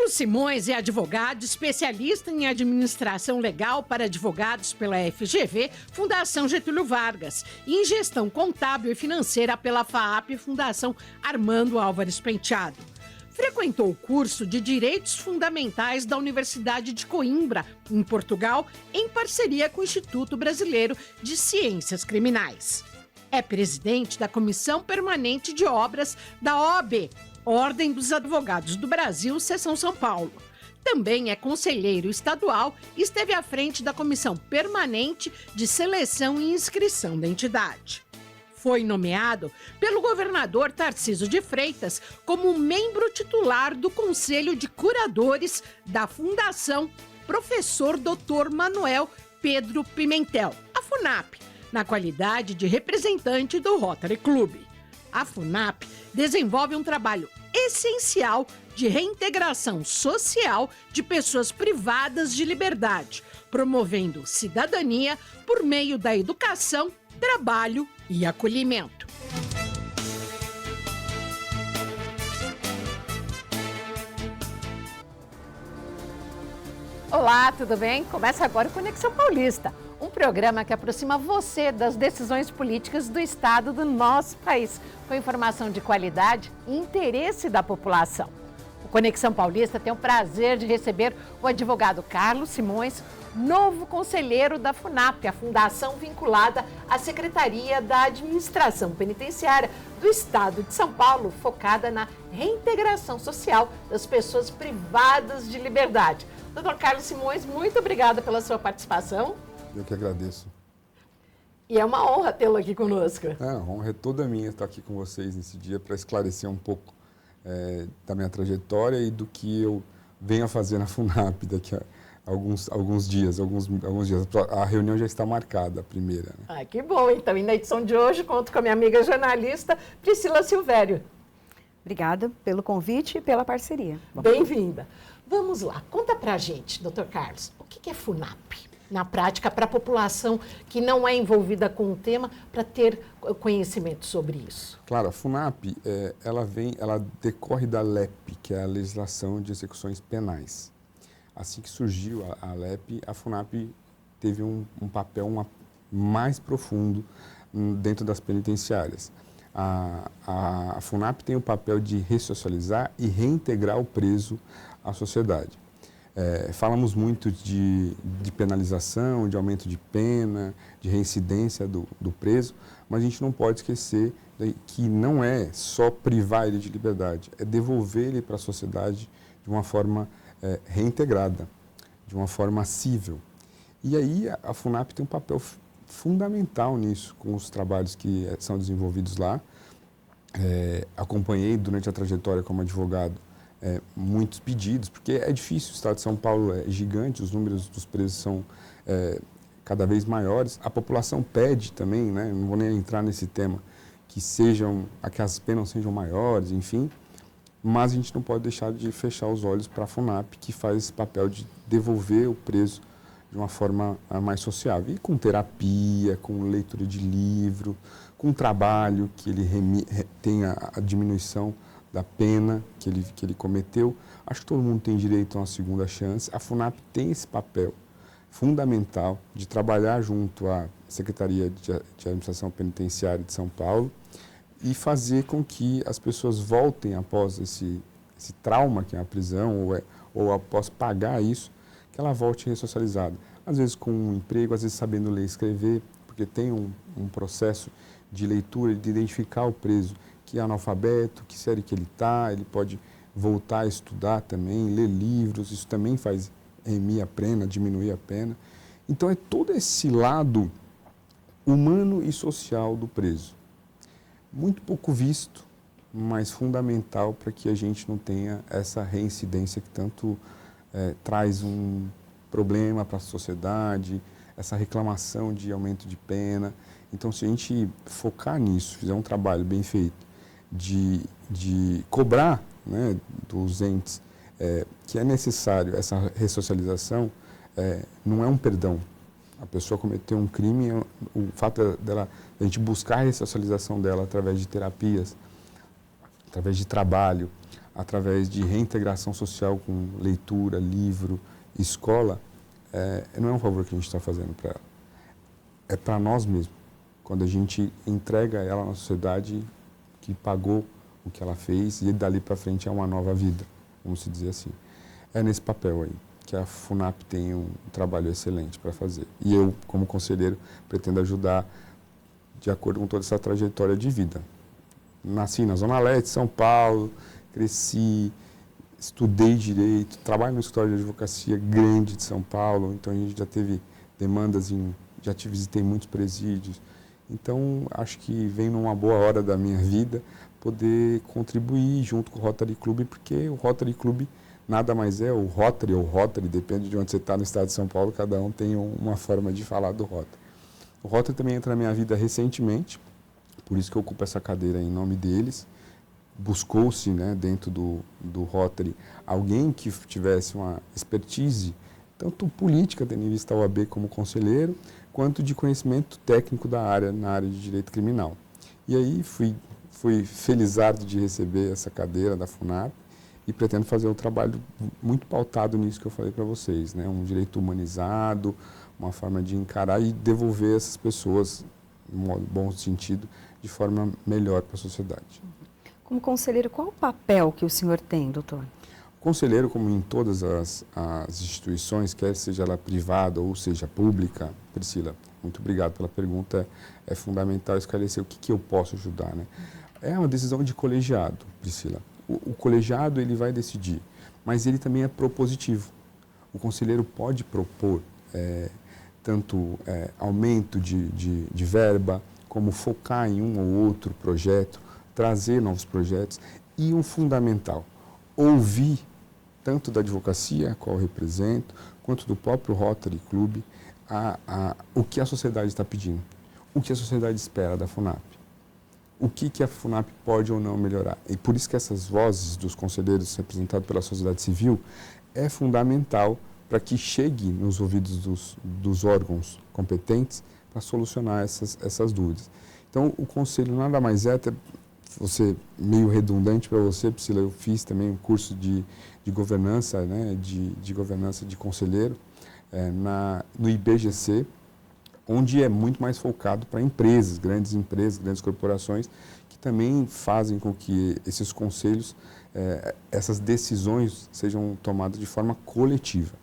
Carlos Simões é advogado, especialista em administração legal para advogados pela FGV, Fundação Getúlio Vargas, e em gestão contábil e financeira pela FAAP, Fundação Armando Álvares Penteado. Frequentou o curso de Direitos Fundamentais da Universidade de Coimbra, em Portugal, em parceria com o Instituto Brasileiro de Ciências Criminais. É presidente da Comissão Permanente de Obras da OAB, Ordem dos Advogados do Brasil, Seção São Paulo. Também é conselheiro estadual e esteve à frente da Comissão Permanente de Seleção e Inscrição da entidade. Foi nomeado pelo governador Tarcísio de Freitas como membro titular do Conselho de Curadores da Fundação Professor Dr. Manuel Pedro Pimentel, a FUNAP, na qualidade de representante do Rotary Club. A FUNAP desenvolve um trabalho essencial de reintegração social de pessoas privadas de liberdade, promovendo cidadania por meio da educação, trabalho e acolhimento. Olá, tudo bem? Começa agora o Conexão Paulista, um programa que aproxima você das decisões políticas do Estado do nosso país, com informação de qualidade e interesse da população. O Conexão Paulista tem o prazer de receber o advogado Carlos Simões, novo conselheiro da FUNAP, a fundação vinculada à Secretaria da Administração Penitenciária do Estado de São Paulo, focada na reintegração social das pessoas privadas de liberdade. Doutor Carlos Simões, muito obrigada pela sua participação. Eu que agradeço. E é uma honra tê-lo aqui conosco. A honra é toda minha estar aqui com vocês nesse dia para esclarecer um pouco da minha trajetória e do que eu venho a fazer na FUNAP daqui a alguns dias. A reunião já está marcada, a primeira. Né? Ah, que bom. Então, e na edição de hoje, conto com a minha amiga jornalista Priscila Silvério. Obrigada pelo convite e pela parceria. Bem-vinda. Vamos lá, conta pra gente, doutor Carlos, o que é FUNAP? Na prática, para a população que não é envolvida com o tema, para ter conhecimento sobre isso. Claro, a FUNAP, ela decorre da LEP, que é a Legislação de Execuções Penais. Assim que surgiu a LEP, a FUNAP teve um papel mais profundo dentro das penitenciárias. A FUNAP tem o papel de ressocializar e reintegrar o preso à sociedade. Falamos muito de penalização, de aumento de pena, de reincidência do preso, mas a gente não pode esquecer que não é só privar ele de liberdade, é devolver ele para a sociedade de uma forma reintegrada, de uma forma cível. E aí a FUNAP tem um papel fundamental nisso, com os trabalhos que são desenvolvidos lá. Acompanhei durante a trajetória como advogado muitos pedidos, porque é difícil, o Estado de São Paulo é gigante, os números dos presos são cada vez maiores. A população pede também, né? Não vou nem entrar nesse tema, que as penas sejam maiores, enfim, mas a gente não pode deixar de fechar os olhos para a FUNAP, que faz esse papel de devolver o preso de uma forma mais sociável, e com terapia, com leitura de livro, com trabalho que ele tenha a diminuição da pena que ele cometeu. Acho que todo mundo tem direito a uma segunda chance. A FUNAP tem esse papel fundamental de trabalhar junto à Secretaria de Administração Penitenciária de São Paulo e fazer com que as pessoas voltem após esse trauma que é a prisão ou após pagar isso, que ela volte ressocializada. Às vezes com um emprego, às vezes sabendo ler e escrever, porque tem um processo de leitura, de identificar o preso que é analfabeto, que série que ele está, ele pode voltar a estudar também, ler livros, isso também faz remir a pena, diminuir a pena. Então é todo esse lado humano e social do preso. Muito pouco visto, mas fundamental para que a gente não tenha essa reincidência que tanto traz um problema para a sociedade, essa reclamação de aumento de pena. Então, se a gente focar nisso, fizer um trabalho bem feito, de cobrar, né, dos entes que é necessário essa ressocialização, não é um perdão. A pessoa cometeu um crime, o fato a gente buscar a ressocialização dela através de terapias, através de trabalho, através de reintegração social com leitura, livro, escola, não é um favor que a gente está fazendo para ela. É para nós mesmos. Quando a gente entrega ela na sociedade que pagou o que ela fez e dali para frente é uma nova vida, vamos dizer assim. É nesse papel aí que a FUNAP tem um trabalho excelente para fazer. E eu, como conselheiro, pretendo ajudar de acordo com toda essa trajetória de vida. Nasci na Zona Leste de São Paulo, cresci, estudei Direito, trabalho no escritório de advocacia grande de São Paulo, então a gente já teve demandas, já te visitei muitos presídios. Então, acho que vem numa boa hora da minha vida poder contribuir junto com o Rotary Club, porque o Rotary Club nada mais é, o Rotary ou Rotary, depende de onde você está no estado de São Paulo, cada um tem uma forma de falar do Rotary. O Rotary também entra na minha vida recentemente, por isso que eu ocupo essa cadeira em nome deles. Buscou-se, né, dentro do Rotary alguém que tivesse uma expertise, tanto política, tendo em vista a OAB como conselheiro, quanto de conhecimento técnico da área, na área de direito criminal. E aí fui felizardo de receber essa cadeira da FUNAP e pretendo fazer um trabalho muito pautado nisso que eu falei para vocês, né? Um direito humanizado, uma forma de encarar e devolver essas pessoas, em um bom sentido, de forma melhor para a sociedade. Como conselheiro, qual o papel que o senhor tem, doutor? O conselheiro, como em todas as instituições, quer seja ela privada ou seja pública, Priscila, muito obrigado pela pergunta, é fundamental esclarecer o que eu posso ajudar, né? É uma decisão de colegiado, Priscila. O colegiado ele vai decidir, mas ele também é propositivo. O conselheiro pode propor tanto aumento de verba, como focar em um ou outro projeto, trazer novos projetos e um fundamental, ouvir tanto da advocacia, a qual eu represento, quanto do próprio Rotary Club, o que a sociedade está pedindo, o que a sociedade espera da FUNAP, o que a FUNAP pode ou não melhorar. E por isso que essas vozes dos conselheiros representados pela sociedade civil é fundamental para que chegue nos ouvidos dos órgãos competentes para solucionar essas dúvidas. Então, o conselho nada mais é, até você meio redundante para você, Priscila, eu fiz também um curso de governança, né, de governança de conselheiro no IBGC, onde é muito mais focado para empresas, grandes corporações, que também fazem com que esses conselhos, essas decisões sejam tomadas de forma coletiva.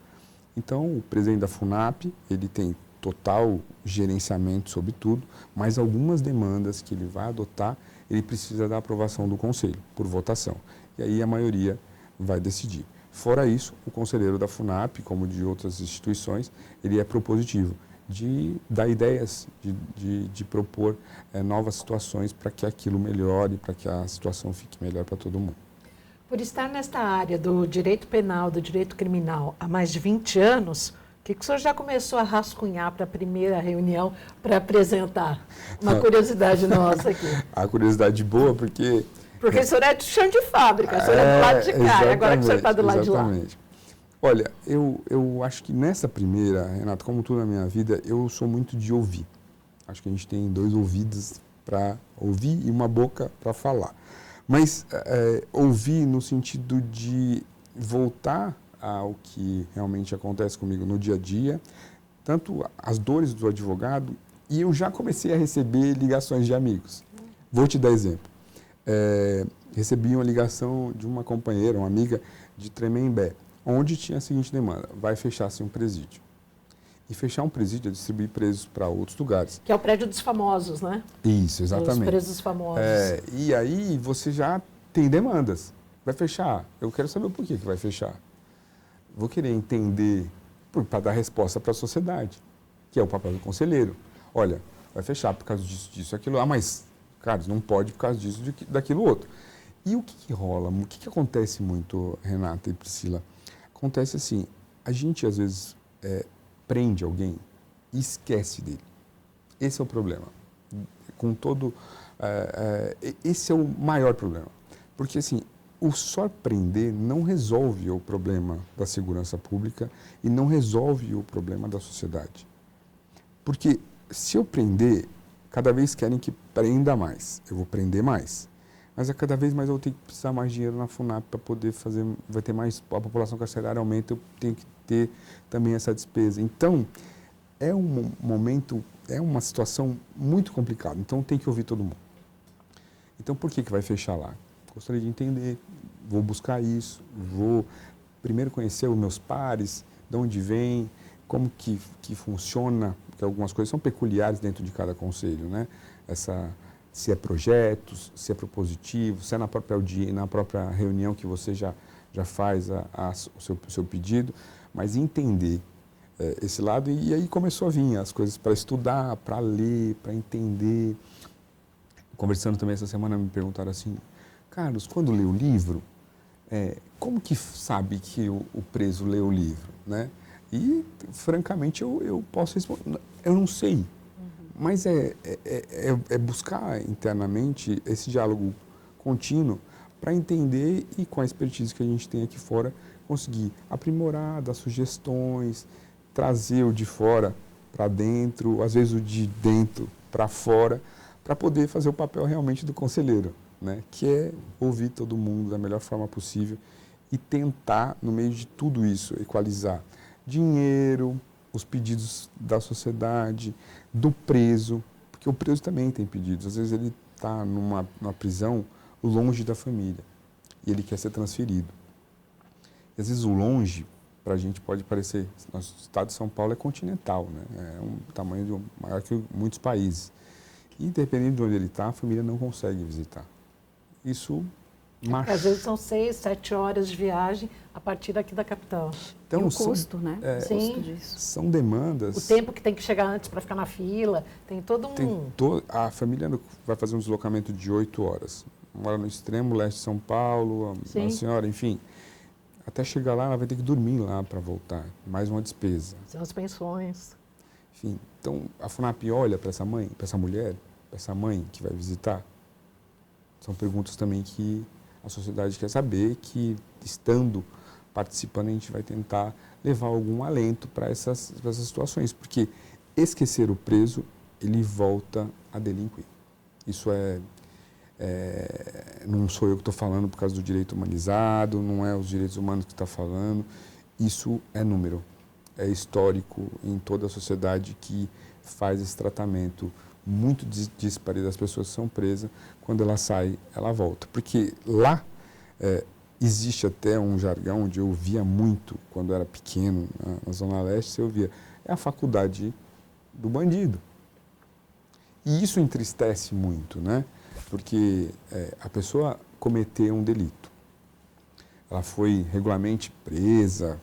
Então, o presidente da FUNAP, ele tem total gerenciamento sobre tudo, mas algumas demandas que ele vai adotar, ele precisa da aprovação do conselho, por votação. E aí a maioria vai decidir. Fora isso, o conselheiro da FUNAP, como de outras instituições, ele é propositivo, de dar ideias, de propor novas situações para que aquilo melhore, para que a situação fique melhor para todo mundo. Por estar nesta área do direito penal, do direito criminal há mais de 20 anos, o que o senhor já começou a rascunhar para a primeira reunião para apresentar? Uma curiosidade nossa aqui. A curiosidade boa, porque o senhor é de chão de fábrica, o senhor é do lado de cá, agora que o senhor está do lado de lá. Olha, eu acho que nessa primeira, Renato, como tudo na minha vida, eu sou muito de ouvir. Acho que a gente tem 2 ouvidos para ouvir e uma boca para falar. Mas ouvir no sentido de voltar ao que realmente acontece comigo no dia a dia, tanto as dores do advogado, e eu já comecei a receber ligações de amigos. Vou te dar exemplo. Recebi uma ligação de uma companheira, uma amiga de Tremembé, onde tinha a seguinte demanda: vai fechar-se um presídio. E fechar um presídio é distribuir presos para outros lugares. Que é o prédio dos famosos, né? Isso, exatamente. Os presos famosos. E aí você já tem demandas. Vai fechar. Eu quero saber o porquê que vai fechar. Vou querer entender para dar resposta para a sociedade, que é o papel do conselheiro. Olha, vai fechar por causa disso, aquilo. Mas, Carlos, não pode por causa disso, daquilo outro. E o que rola? O que acontece muito, Renata e Priscila? Acontece assim, a gente às vezes prende alguém e esquece dele. Esse é o problema. Esse é o maior problema. Porque assim, o só prender não resolve o problema da segurança pública e não resolve o problema da sociedade. Porque se eu prender, cada vez querem que prenda mais. Eu vou prender mais. mas cada vez mais eu tenho que precisar mais dinheiro na FUNAP para poder fazer, vai ter mais, a população carcerária aumenta, eu tenho que ter também essa despesa. Então, é um momento, é uma situação muito complicada, então tem que ouvir todo mundo. Então, por que vai fechar lá? Gostaria de entender, vou buscar isso, vou primeiro conhecer os meus pares, de onde vem, como que funciona, porque algumas coisas são peculiares dentro de cada conselho, né? Se é projetos, se é propositivo, se é na própria reunião que você já faz o seu pedido, mas entender esse lado, e aí começou a vir as coisas para estudar, para ler, para entender. Conversando também essa semana, me perguntaram assim, Carlos, quando lê o livro, como que sabe que o preso lê o livro, né? E, francamente, eu posso responder, eu não sei, mas é buscar internamente esse diálogo contínuo para entender e, com a expertise que a gente tem aqui fora, conseguir aprimorar, dar sugestões, trazer o de fora para dentro, às vezes o de dentro para fora, para poder fazer o papel realmente do conselheiro, né? Que é ouvir todo mundo da melhor forma possível e tentar, no meio de tudo isso, equalizar dinheiro, os pedidos da sociedade, do preso, porque o preso também tem pedidos. Às vezes ele está numa prisão longe da família e ele quer ser transferido. E às vezes o longe, para a gente pode parecer, nosso estado de São Paulo é continental, né? É um tamanho maior que muitos países. E, dependendo de onde ele está, a família não consegue visitar. Isso machuca. Às vezes são 6, 7 horas de viagem a partir daqui da capital. Então, e o custo, né? Sim. O custo disso. São demandas. O tempo que tem que chegar antes para ficar na fila, tem todo um... A família vai fazer um deslocamento de 8 horas. Mora no extremo leste de São Paulo, a senhora, enfim. Até chegar lá, ela vai ter que dormir lá para voltar. Mais uma despesa. São as pensões. Enfim, então a FUNAP olha para essa mãe, para essa mulher, para essa mãe que vai visitar? São perguntas também que a sociedade quer saber, que estando participando a gente vai tentar levar algum alento para essas situações, porque esquecer o preso, ele volta a delinquir. Isso não sou eu que estou falando por causa do direito humanizado, não é os direitos humanos que está falando, isso é número. É histórico em toda a sociedade que faz esse tratamento muito dispare das pessoas que são presas. Quando ela sai, ela volta. Porque lá existe até um jargão onde eu via muito, quando eu era pequeno, na Zona Leste, eu via, é a faculdade do bandido. E isso entristece muito, né? Porque a pessoa cometeu um delito. Ela foi regularmente presa,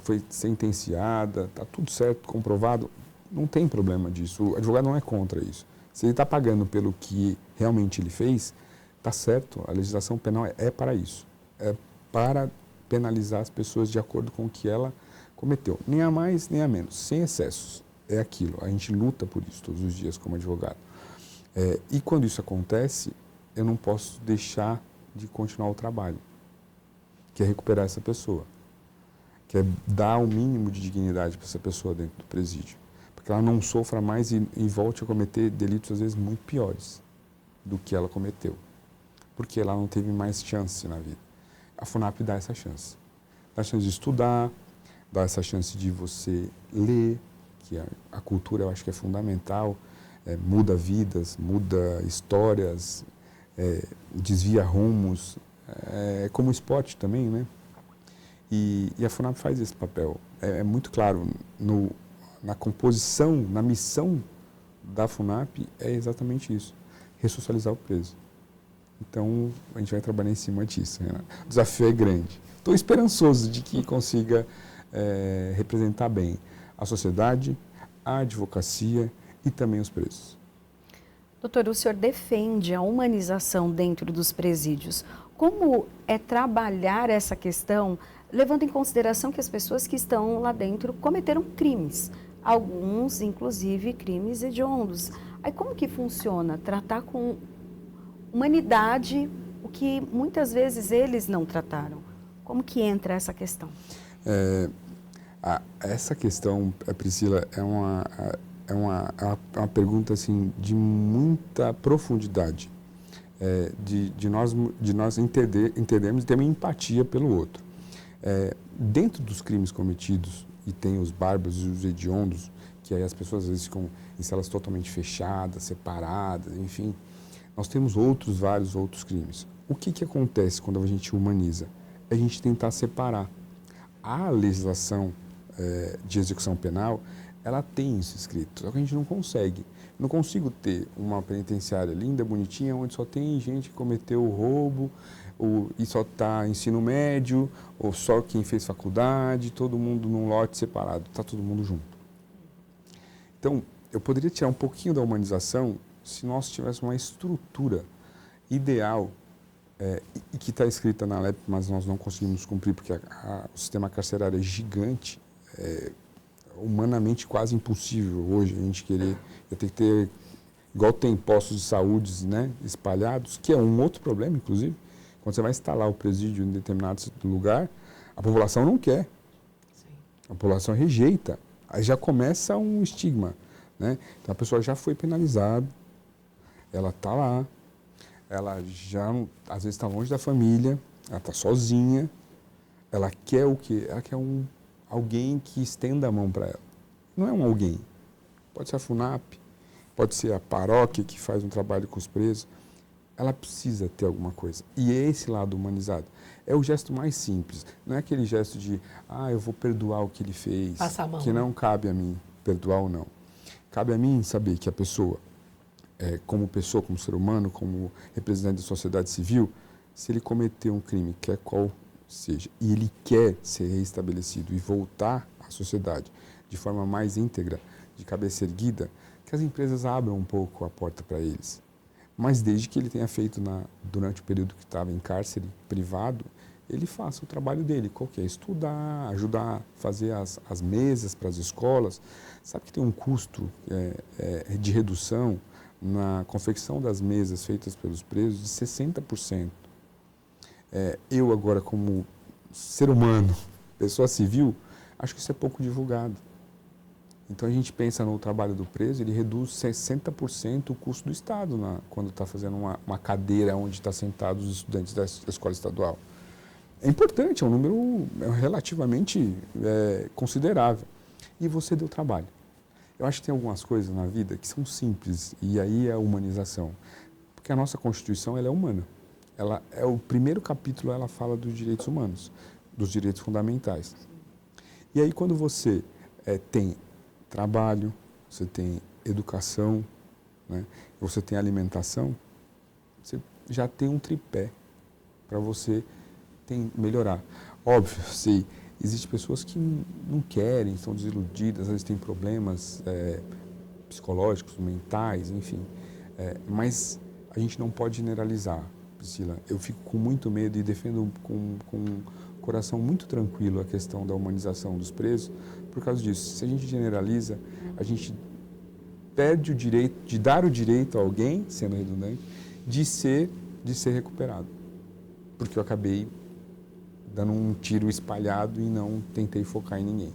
foi sentenciada, está tudo certo, comprovado, não tem problema disso, o advogado não é contra isso. Se ele está pagando pelo que realmente ele fez, está certo, a legislação penal é para isso, é para penalizar as pessoas de acordo com o que ela cometeu, nem a mais nem a menos, sem excessos, é aquilo, a gente luta por isso todos os dias como advogado. E quando isso acontece, eu não posso deixar de continuar o trabalho, que é recuperar essa pessoa. Que é dar o mínimo de dignidade para essa pessoa dentro do presídio. Para que ela não sofra mais e volte a cometer delitos, às vezes, muito piores do que ela cometeu. Porque ela não teve mais chance na vida. A FUNAP dá essa chance. Dá a chance de estudar, dá essa chance de você ler, que a cultura eu acho que é fundamental, muda vidas, muda histórias, desvia rumos, como o esporte também, né? E a FUNAP faz esse papel. É muito claro, na composição, na missão da FUNAP, é exatamente isso, ressocializar o preso. Então, a gente vai trabalhar em cima disso. Né? O desafio é grande. Estou esperançoso de que consiga representar bem a sociedade, a advocacia e também os presos. Doutor, o senhor defende a humanização dentro dos presídios. Como é trabalhar essa questão, levando em consideração que as pessoas que estão lá dentro cometeram crimes, alguns, inclusive, crimes hediondos. Aí como que funciona? Tratar com humanidade o que muitas vezes eles não trataram. Como que entra essa questão? Essa questão, Priscila, é uma pergunta assim, de muita profundidade. de nós entendermos e termos empatia pelo outro. Dentro dos crimes cometidos, e tem os bárbaros e os hediondos, que aí as pessoas às vezes ficam em celas totalmente fechadas, separadas, enfim, nós temos vários outros crimes. O que acontece quando a gente humaniza? É a gente tentar separar. A legislação de execução penal, ela tem isso escrito, só que a gente não consegue. Não consigo ter uma penitenciária linda, bonitinha, onde só tem gente que cometeu o roubo, e só está ensino médio, ou só quem fez faculdade, todo mundo num lote separado, está todo mundo junto. Então, eu poderia tirar um pouquinho da humanização se nós tivéssemos uma estrutura ideal e que está escrita na LEP, mas nós não conseguimos cumprir porque o sistema carcerário é gigante, humanamente quase impossível hoje a gente querer ter que ter, igual tem postos de saúde, né, espalhados, que é um outro problema, inclusive. Quando você vai instalar o presídio em determinado lugar, a população não quer. Sim. A população rejeita. Aí já começa um estigma, né? Então a pessoa já foi penalizada, ela está lá, ela já, às vezes, está longe da família, ela está sozinha, ela quer o quê? Ela quer alguém que estenda a mão para ela. Não é um alguém. Pode ser a FUNAP, pode ser a paróquia que faz um trabalho com os presos. Ela precisa ter alguma coisa. E é esse lado humanizado. É o gesto mais simples. Não é aquele gesto de, eu vou perdoar o que ele fez. Passa a mão, que não cabe a mim perdoar ou não. Cabe a mim saber que a pessoa, como ser humano, como representante da sociedade civil, se ele cometeu um crime, quer qual seja, e ele quer ser reestabelecido e voltar à sociedade de forma mais íntegra, de cabeça erguida, que as empresas abram um pouco a porta para eles. Mas desde que ele tenha feito durante o período que estava em cárcere privado, ele faça o trabalho dele, qual que é? Estudar, ajudar a fazer as mesas para as escolas. Sabe que tem um custo de redução na confecção das mesas feitas pelos presos de 60%. Eu agora, como ser humano, pessoa civil, acho que isso é pouco divulgado. Então, a gente pensa no trabalho do preso, ele reduz 60% o custo do Estado quando está fazendo uma cadeira onde estão sentados os estudantes da escola estadual. É importante, é um número relativamente considerável. E você deu trabalho. Eu acho que tem algumas coisas na vida que são simples, e aí é a humanização. Porque a nossa Constituição ela é humana. O primeiro capítulo ela fala dos direitos humanos, dos direitos fundamentais. E aí, quando você tem trabalho, você tem educação, né? Você tem alimentação, você já tem um tripé para você melhorar. Óbvio, se existem pessoas que não querem, estão desiludidas, às vezes têm problemas psicológicos, mentais, enfim. Mas a gente não pode generalizar, Priscila. Eu fico com muito medo e defendo com coração muito tranquilo a questão da humanização dos presos, por causa disso. Se a gente generaliza, a gente perde o direito de dar o direito a alguém, sendo redundante, de ser recuperado. Porque eu acabei dando um tiro espalhado e não tentei focar em ninguém.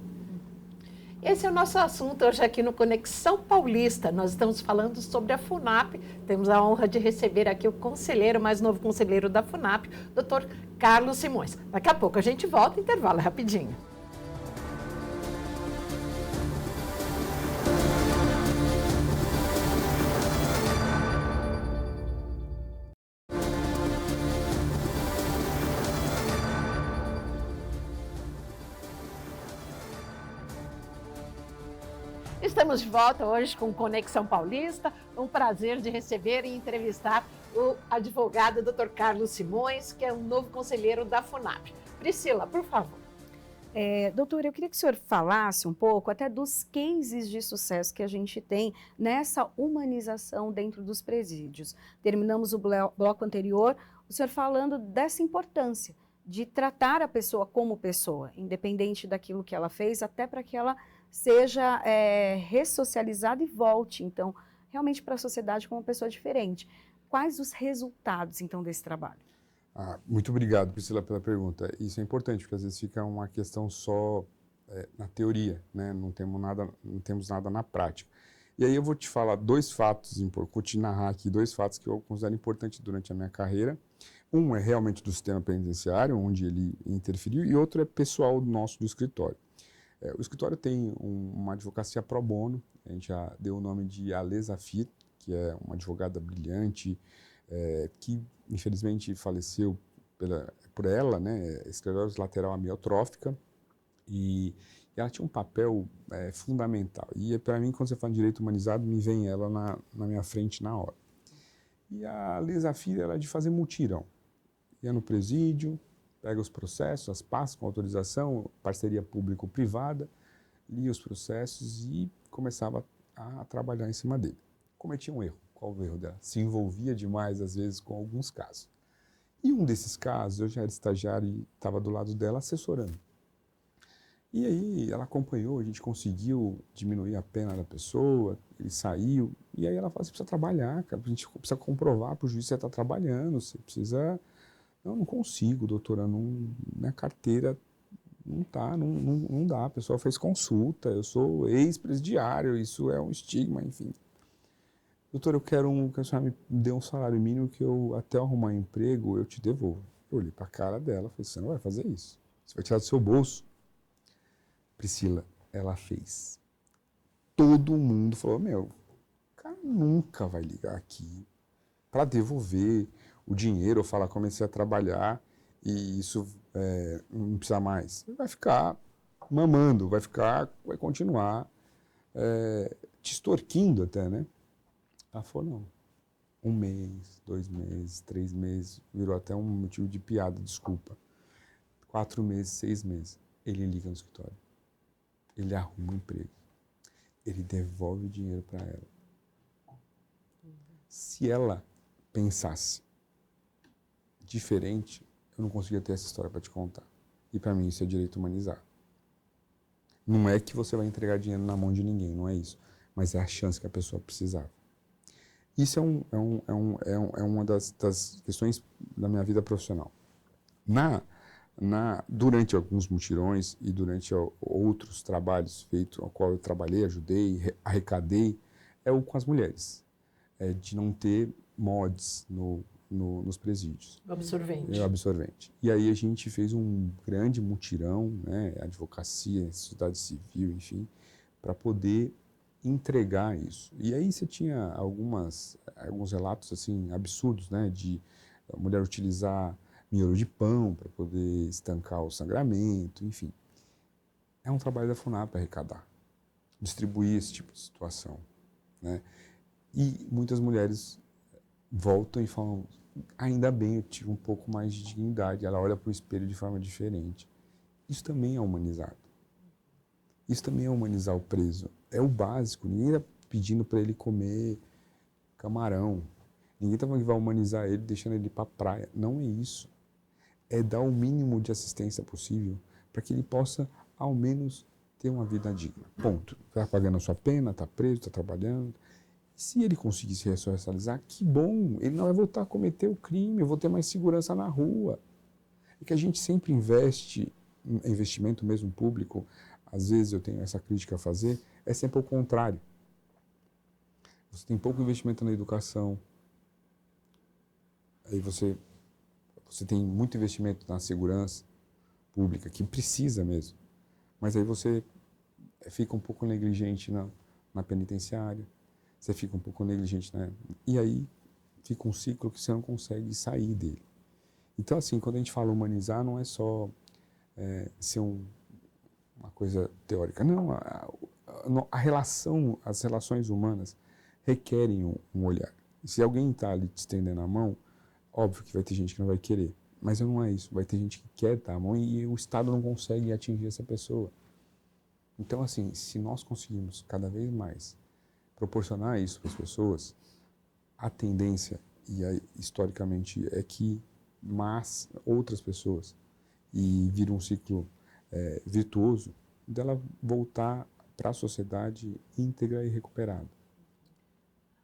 Esse é o nosso assunto hoje aqui no Conexão Paulista. Nós estamos falando sobre a FUNAP. Temos a honra de receber aqui o conselheiro, mais novo conselheiro da FUNAP, Dr. Carlos Simões. Daqui a pouco a gente volta, intervalo rapidinho. Estamos de volta hoje com Conexão Paulista. Um prazer de receber e entrevistar o advogado Dr. Carlos Simões, que é um novo conselheiro da FUNAP. Priscila, por favor. Doutor, eu queria que o senhor falasse um pouco até dos cases de sucesso que a gente tem nessa humanização dentro dos presídios. Terminamos o bloco anterior, o senhor falando dessa importância de tratar a pessoa como pessoa, independente daquilo que ela fez, até para que ela seja ressocializada e volte, então, realmente para a sociedade como uma pessoa diferente. Quais os resultados, então, desse trabalho? Muito obrigado, Priscila, pela pergunta. Isso é importante, porque às vezes fica uma questão só na teoria, né? Não temos nada na prática. E aí eu vou te falar dois fatos, vou te narrar aqui dois fatos que eu considero importantes durante a minha carreira. Um é realmente do sistema penitenciário, onde ele interferiu, e outro é pessoal nosso do escritório. O escritório tem uma advocacia pro bono, a gente já deu o nome de Ale Zafir, que é uma advogada brilhante, que infelizmente faleceu por ela, né, esclerose lateral amiotrófica, e ela tinha um papel fundamental. E para mim, quando você fala em direito humanizado, me vem ela na minha frente na hora. E a Ale Zafir era de fazer mutirão. Ia no presídio, pega os processos, as pastas com autorização, parceria público-privada, lia os processos e começava a trabalhar em cima dele. Cometia um erro. Qual o erro dela? Se envolvia demais, às vezes, com alguns casos. E um desses casos, eu já era estagiário e estava do lado dela assessorando. E aí ela acompanhou, a gente conseguiu diminuir a pena da pessoa, ele saiu, e aí ela falou, você precisa trabalhar, cara, a gente precisa comprovar para o juiz que você está trabalhando, você precisa... Não consigo, doutora, minha carteira não dá, a pessoa fez consulta, eu sou ex-presidiário, isso é um estigma, enfim. Doutora, eu quero que a senhora me dê um salário mínimo que eu, até eu arrumar emprego, eu te devolvo. Eu olhei para a cara dela e falei, você não vai fazer isso, você vai tirar do seu bolso. Priscila, ela fez. Todo mundo falou, o cara nunca vai ligar aqui para devolver o dinheiro, ou falar, comecei a trabalhar e isso não precisa mais. Vai ficar mamando, vai continuar te extorquindo até, né? Ela falou, não. 1 mês, 2 meses, 3 meses, virou até um motivo de piada, desculpa. 4 meses, 6 meses, ele liga no escritório. Ele arruma um emprego. Ele devolve o dinheiro para ela. Se ela pensasse diferente, eu não conseguia ter essa história para te contar. E para mim isso é direito humanizado. Não é que você vai entregar dinheiro na mão de ninguém, não é isso. Mas é a chance que a pessoa precisava. Isso é uma das questões da minha vida profissional. Durante alguns mutirões e durante outros trabalhos feitos, ao qual eu trabalhei, ajudei, arrecadei, com as mulheres. De não ter mods nos presídios. Absorvente. E aí a gente fez um grande mutirão, né, advocacia, sociedade civil, enfim, para poder entregar isso. E aí você tinha alguns relatos assim absurdos, né, de a mulher utilizar miolo de pão para poder estancar o sangramento, enfim. É um trabalho da FUNAP arrecadar, distribuir esse tipo de situação, né? E muitas mulheres voltam e falam, ainda bem, eu tive um pouco mais de dignidade. Ela olha para o espelho de forma diferente. Isso também é humanizado. Isso também é humanizar o preso. É o básico. Ninguém está pedindo para ele comer camarão. Ninguém está falando que vai humanizar ele, deixando ele ir para a praia. Não é isso. É dar o mínimo de assistência possível para que ele possa, ao menos, ter uma vida digna. Ponto. Está pagando a sua pena, está preso, está trabalhando. Se ele conseguir se ressocializar, que bom, ele não vai voltar a cometer o crime, eu vou ter mais segurança na rua. É que a gente sempre investimento mesmo público, às vezes eu tenho essa crítica a fazer, é sempre o contrário. Você tem pouco investimento na educação, aí você tem muito investimento na segurança pública, que precisa mesmo, mas aí você fica um pouco negligente na penitenciária, você fica um pouco negligente, né? E aí fica um ciclo que você não consegue sair dele. Então, assim, quando a gente fala humanizar, não é só ser uma coisa teórica. Não, as relações humanas requerem um olhar. E se alguém está ali te estendendo a mão, óbvio que vai ter gente que não vai querer. Mas não é isso. Vai ter gente que quer dar a mão e o Estado não consegue atingir essa pessoa. Então, assim, se nós conseguirmos cada vez mais proporcionar isso para as pessoas, a tendência, e aí, historicamente, é que outras pessoas, e vira um ciclo virtuoso, dela voltar para a sociedade íntegra e recuperada.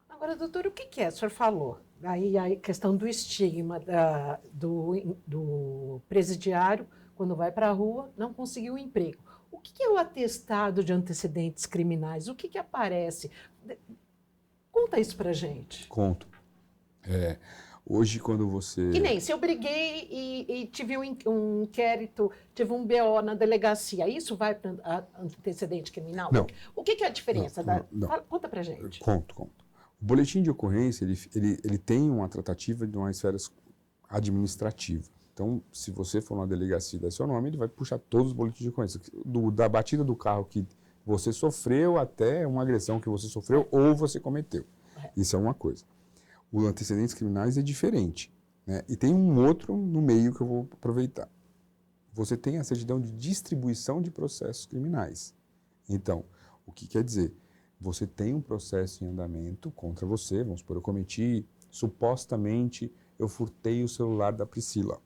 Agora, doutor, o que é? O senhor falou, aí a questão do estigma do presidiário, quando vai para a rua, não conseguiu um emprego. O que é o atestado de antecedentes criminais? O que aparece? Conta isso pra gente. Conto. Hoje, quando você... Que nem se eu briguei e tive um inquérito, tive um BO na delegacia, isso vai para antecedente criminal? Não. O que é a diferença? Não. Conta pra gente. Conto. O boletim de ocorrência, ele tem uma tratativa de uma esfera administrativa. Então, se você for numa delegacia e der seu nome, ele vai puxar todos os boletins de ocorrência. Da batida do carro que você sofreu até uma agressão que você sofreu ou você cometeu. Isso é uma coisa. Os antecedentes criminais é diferente, né? E tem um outro no meio que eu vou aproveitar. Você tem a certidão de distribuição de processos criminais. Então, o que quer dizer? Você tem um processo em andamento contra você, vamos supor, supostamente, eu furtei o celular da Priscila.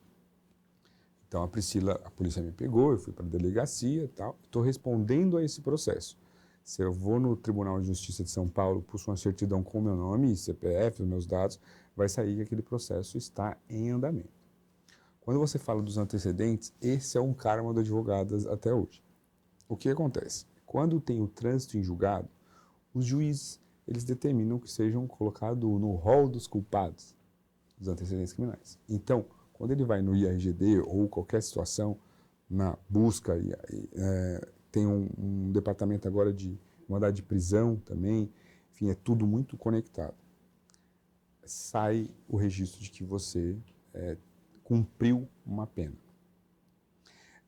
Então, a polícia me pegou, eu fui para a delegacia e tal, estou respondendo a esse processo. Se eu vou no Tribunal de Justiça de São Paulo, puxo uma certidão com o meu nome, CPF, os meus dados, vai sair que aquele processo está em andamento. Quando você fala dos antecedentes, esse é um karma do advogado até hoje. O que acontece? Quando tem o trânsito em julgado, os juízes, eles determinam que sejam colocados no rol dos culpados dos antecedentes criminais. Então, quando ele vai no IRGD ou qualquer situação, na busca, tem um departamento agora de mandado de prisão também, enfim, é tudo muito conectado. Sai o registro de que você cumpriu uma pena.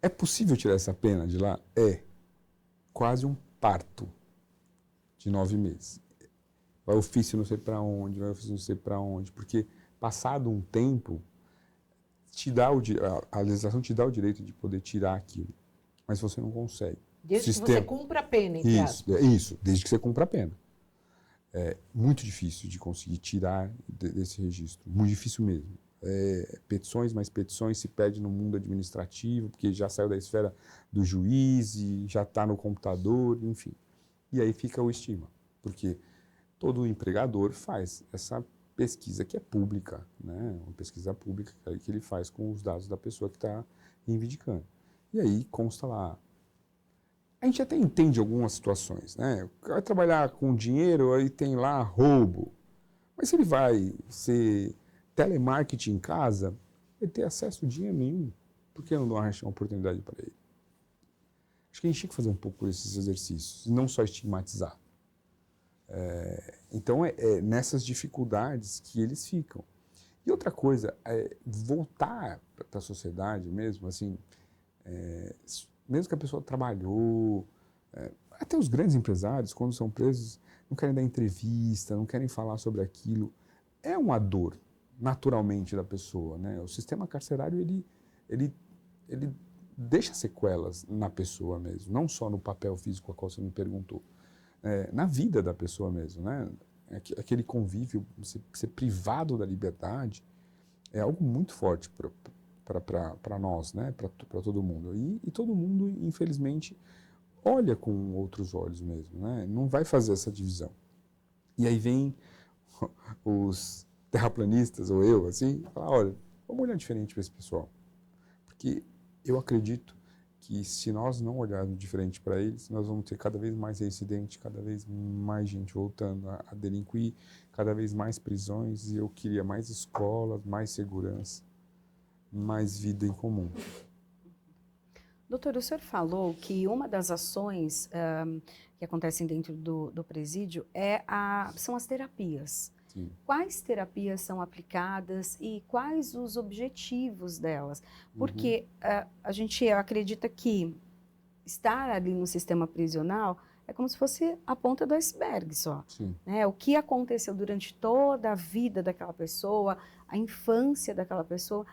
É possível tirar essa pena de lá? É. Quase um parto de 9 meses. Vai ofício não sei para onde, porque passado um tempo, a legislação te dá o direito de poder tirar aquilo, mas você não consegue. Desde que você cumpra a pena, entre aspas. Isso, desde que você cumpra a pena. É muito difícil de conseguir tirar desse registro, muito difícil mesmo. Petições, mais petições se pede no mundo administrativo, porque já saiu da esfera do juiz e já está no computador, enfim. E aí fica o estigma, porque todo empregador faz essa pesquisa que é pública, né? Uma pesquisa pública que ele faz com os dados da pessoa que está reivindicando. E aí consta lá. A gente até entende algumas situações, né? Vai trabalhar com dinheiro, aí tem lá roubo. Mas se ele vai ser telemarketing em casa, ele tem acesso a dinheiro nenhum. Por que não dá uma oportunidade para ele? Acho que a gente tinha que fazer um pouco esses exercícios, não só estigmatizar. Então, é nessas dificuldades que eles ficam. E outra coisa, voltar para a sociedade mesmo, assim, mesmo que a pessoa trabalhou, até os grandes empresários, quando são presos, não querem dar entrevista, não querem falar sobre aquilo. É uma dor, naturalmente, da pessoa, né? O sistema carcerário, ele deixa sequelas na pessoa mesmo, não só no papel físico a qual você me perguntou. Na vida da pessoa mesmo, né? Aquele convívio, ser privado da liberdade, é algo muito forte para nós, né? Para todo mundo. E todo mundo, infelizmente, olha com outros olhos mesmo, né? Não vai fazer essa divisão. E aí vem os terraplanistas, ou eu, assim, falar, olha, vamos olhar diferente para esse pessoal. Porque eu acredito que se nós não olharmos diferente para eles, nós vamos ter cada vez mais reincidente, cada vez mais gente voltando a delinquir, cada vez mais prisões, e eu queria mais escolas, mais segurança, mais vida em comum. Doutor, o senhor falou que uma das ações que acontecem dentro do presídio são as terapias. Sim. Quais terapias são aplicadas e quais os objetivos delas? Porque a gente acredita que estar ali no sistema prisional é como se fosse a ponta do iceberg só. Sim. Né? O que aconteceu durante toda a vida daquela pessoa, a infância daquela pessoa,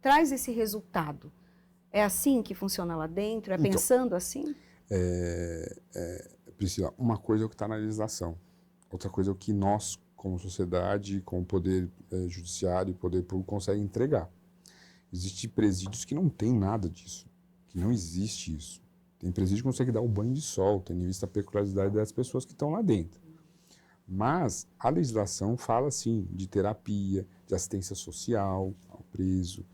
traz esse resultado. É assim que funciona lá dentro? É pensando assim? Priscila, uma coisa é o que está na legislação. Outra coisa é o que nós, como sociedade, com o poder judiciário e poder público, consegue entregar. Existem presídios que não tem nada disso, que não existe isso. Tem presídio que consegue dar um banho de sol, tendo em vista a peculiaridade das pessoas que estão lá dentro. Mas a legislação fala, sim, de terapia, de assistência social ao preso,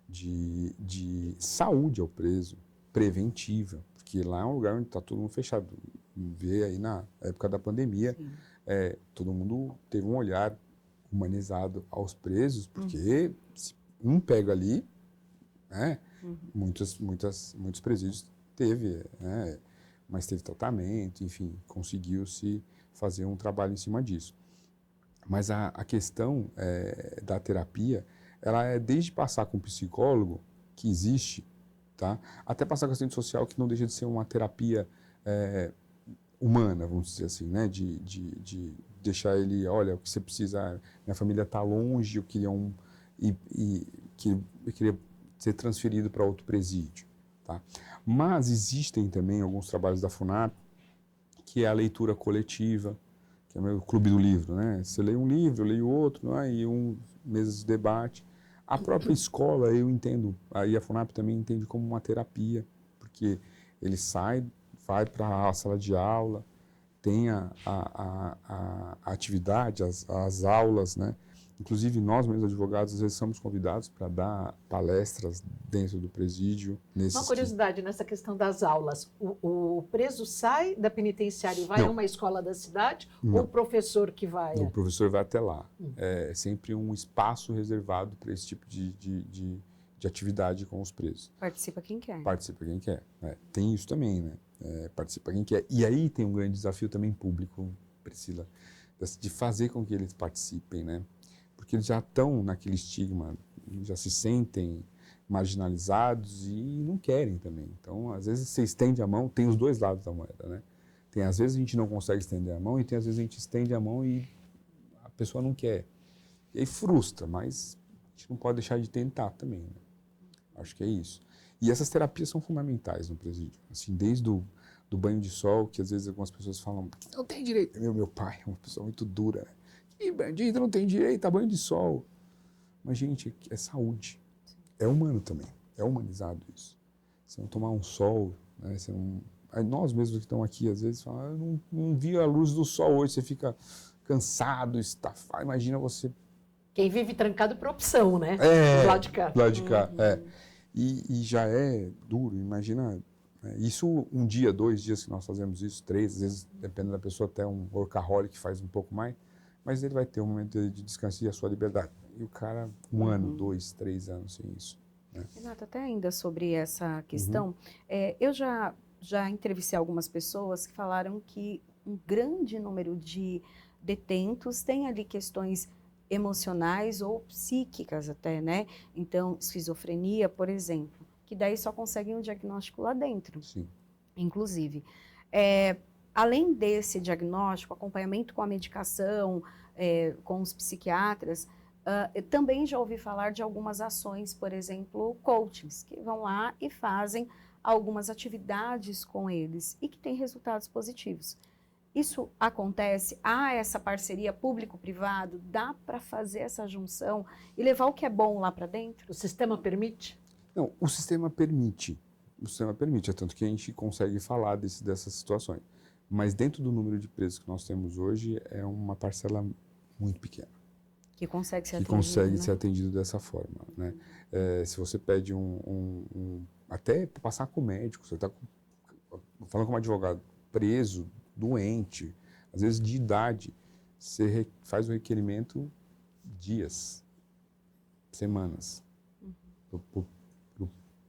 de saúde ao preso, preventiva. porque lá é um lugar onde está todo mundo fechado. Vê aí na época da pandemia, todo mundo teve um olhar humanizado aos presos, porque se um pega ali, né, muitos presídios teve, né, mas teve tratamento, enfim, conseguiu-se fazer um trabalho em cima disso. Mas a questão da terapia, ela é desde passar com o psicólogo, que existe, tá, até passar com a assistente social, que não deixa de ser uma terapia humana, vamos dizer assim, né, de deixar ele, olha, o que você precisa, minha família está longe, eu queria eu queria ser transferido para outro presídio, tá? Mas existem também alguns trabalhos da FUNAP, que é a leitura coletiva, que é o meu clube do livro, né? Você lê um livro, eu leio outro, né? E mesas de debate. A própria escola, eu entendo, aí a FUNAP também entende como uma terapia, porque ele sai, vai para a sala de aula, tem a atividade, as aulas, né? Inclusive, nós mesmos advogados, às vezes somos convidados para dar palestras dentro do presídio. Uma curiosidade nessa questão das aulas. O preso sai da penitenciária e vai a uma escola da cidade? Não. Ou o professor que vai? Não, o professor vai até lá. É sempre um espaço reservado para esse tipo de atividade com os presos. Participa quem quer. Participa quem quer. Tem isso também, né? Participa quem quer. E aí tem um grande desafio também público, Priscila, de fazer com que eles participem, né? Porque eles já estão naquele estigma, já se sentem marginalizados e não querem também. Então, às vezes você estende a mão, tem os dois lados da moeda, né? Tem, às vezes a gente não consegue estender a mão e tem, às vezes a gente estende a mão e a pessoa não quer. E aí frustra, mas a gente não pode deixar de tentar também, né? Acho que é isso. E essas terapias são fundamentais no presídio. Assim, desde do banho de sol, que às vezes algumas pessoas falam, não tem direito. Meu pai é uma pessoa muito dura, né? Que bandido não tem direito a banho de sol. Mas, gente, é saúde. É humano também. É humanizado isso. Você não tomar um sol, né? Você não... Aí nós mesmos que estamos aqui, às vezes, falam, não vi a luz do sol hoje, você fica cansado, estafado. Imagina você... Quem vive trancado por opção, né? Do lado de cá. Do lado de cá, E já é duro, imagina... Isso um dia, 2 dias que nós fazemos isso, 3, às vezes, dependendo da pessoa, até um workaholic que faz um pouco mais, mas ele vai ter um momento de descanso e a sua liberdade. E o cara, 1 ano, 2, 3 anos sem isso. Né? Renato, até ainda sobre essa questão, eu já entrevistei algumas pessoas que falaram que um grande número de detentos tem ali questões emocionais ou psíquicas até, né? Então, esquizofrenia, por exemplo, que daí só conseguem um diagnóstico lá dentro. Sim. Inclusive. Além desse diagnóstico, acompanhamento com a medicação, com os psiquiatras, eu também já ouvi falar de algumas ações, por exemplo, coachings, que vão lá e fazem algumas atividades com eles e que têm resultados positivos. Isso acontece? Há essa parceria público-privado? Dá para fazer essa junção e levar o que é bom lá para dentro? O sistema permite? Não, o sistema permite. O sistema permite, é tanto que a gente consegue falar dessas situações. Mas dentro do número de presos que nós temos hoje, é uma parcela muito pequena. Que consegue ser atendido. Que consegue ser atendido dessa forma. Né? Se você pede até passar com o médico, você está falando como advogado, preso, doente, às vezes de idade, você faz o requerimento dias, semanas. Pro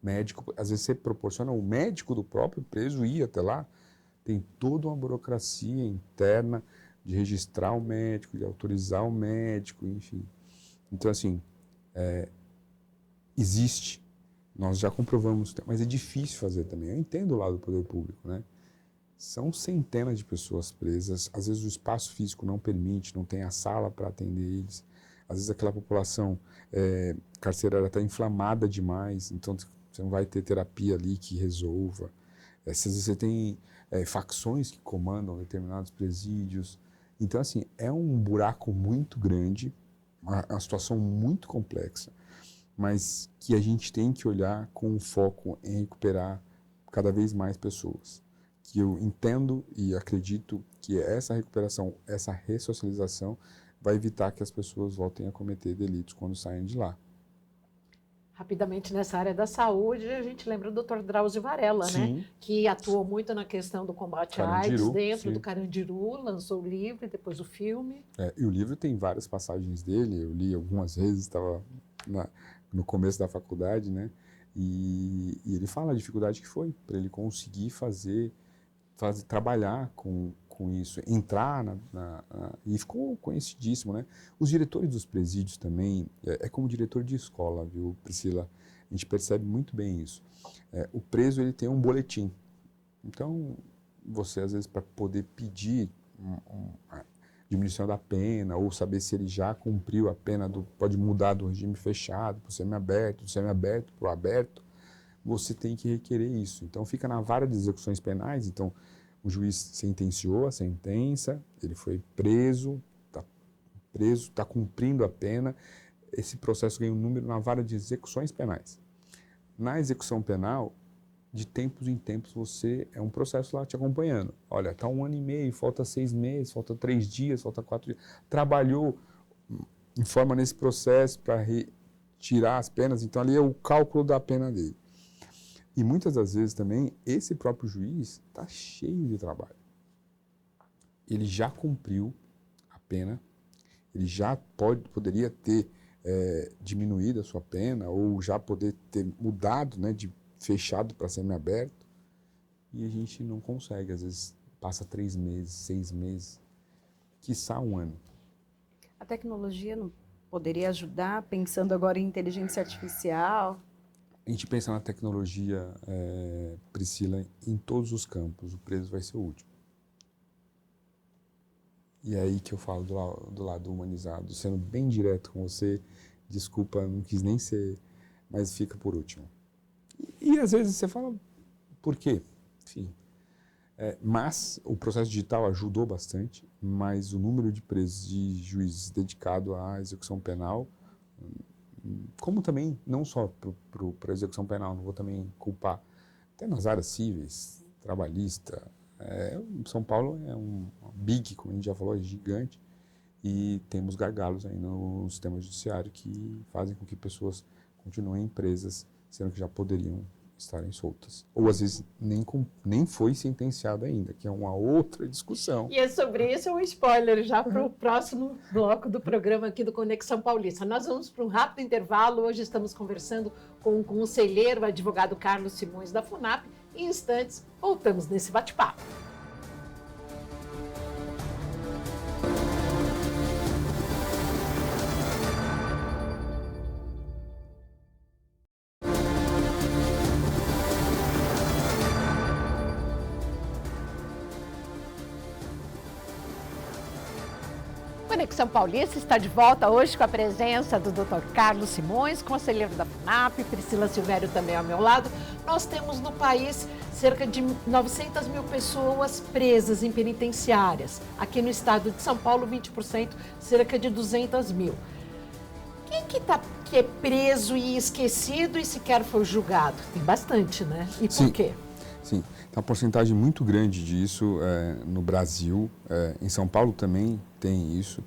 médico, às vezes você proporciona o médico do próprio preso ir até lá, tem toda uma burocracia interna de registrar o médico, de autorizar o médico, enfim. Então, assim, existe, nós já comprovamos, mas é difícil fazer também. Eu entendo o lado do poder público, né? São centenas de pessoas presas, às vezes o espaço físico não permite, não tem a sala para atender eles, às vezes aquela população carcerária está inflamada demais, então você não vai ter terapia ali que resolva. Às vezes você tem facções que comandam determinados presídios. Então, assim, é um buraco muito grande, uma situação muito complexa, mas que a gente tem que olhar com foco em recuperar cada vez mais pessoas. Que eu entendo e acredito que essa recuperação, essa ressocialização vai evitar que as pessoas voltem a cometer delitos quando saem de lá. Rapidamente nessa área da saúde, a gente lembra do Dr. Drauzio Varela, Sim. né? Que atuou muito na questão do combate à AIDS Carandiru, dentro sim. do Carandiru, lançou o livro e depois o filme. E o livro tem várias passagens dele, eu li algumas vezes, estava no começo da faculdade, né? E ele fala a dificuldade que foi para ele conseguir trabalhar com isso, entrar e ficou conhecidíssimo, né? Os diretores dos presídios também, é como diretor de escola, viu, Priscila? A gente percebe muito bem isso. O preso, ele tem um boletim. Então, você, às vezes, para poder pedir a diminuição da pena ou saber se ele já cumpriu a pena, pode mudar do regime fechado para o semiaberto, do semiaberto para o aberto, você tem que requerer isso. Então, fica na vara de execuções penais. Então, o juiz sentenciou a sentença, ele foi preso, está cumprindo a pena. Esse processo ganha um número na vara de execuções penais. Na execução penal, de tempos em tempos, é um processo lá te acompanhando. Olha, está 1 ano e meio, falta 6 meses, falta 3 dias, falta 4 dias. Trabalhou, informa nesse processo para retirar as penas. Então, ali é o cálculo da pena dele. E muitas das vezes também, esse próprio juiz está cheio de trabalho. Ele já cumpriu a pena, ele já poderia ter diminuído a sua pena, ou já poder ter mudado, né, de fechado para semiaberto, e a gente não consegue. Às vezes passa 3 meses, 6 meses, quiçá 1 ano. A tecnologia não poderia ajudar, pensando agora em inteligência artificial? A gente pensa na tecnologia, Priscila, em todos os campos. O preso vai ser o último. E é aí que eu falo do lado humanizado. Sendo bem direto com você, desculpa, não quis nem ser, mas fica por último. E às vezes você fala, por quê? Enfim. Mas o processo digital ajudou bastante, mas o número de presos e juízes dedicados à execução penal, como também, não só para a execução penal, não vou também culpar, até nas áreas cíveis, trabalhista. São Paulo é um big, como a gente já falou, é gigante, e temos gargalos aí no sistema judiciário que fazem com que pessoas continuem presas, sendo que já poderiam estarem soltas. Ou às vezes nem foi sentenciado ainda, que é uma outra discussão. E é sobre isso um spoiler já para o próximo bloco do programa aqui do Conexão Paulista. Nós vamos para um rápido intervalo. Hoje estamos conversando com o conselheiro, o advogado Carlos Simões da FUNAP. Em instantes, voltamos nesse bate-papo. Conexão Paulista está de volta hoje com a presença do Dr. Carlos Simões, conselheiro da FUNAP, Priscila Silvério também ao meu lado. Nós temos no país cerca de 900 mil pessoas presas em penitenciárias. Aqui no estado de São Paulo, 20%, cerca de 200 mil. Quem que é preso e esquecido e sequer foi julgado? Tem bastante, né? E por quê? Sim, tem uma porcentagem muito grande disso no Brasil. Em São Paulo também tem isso.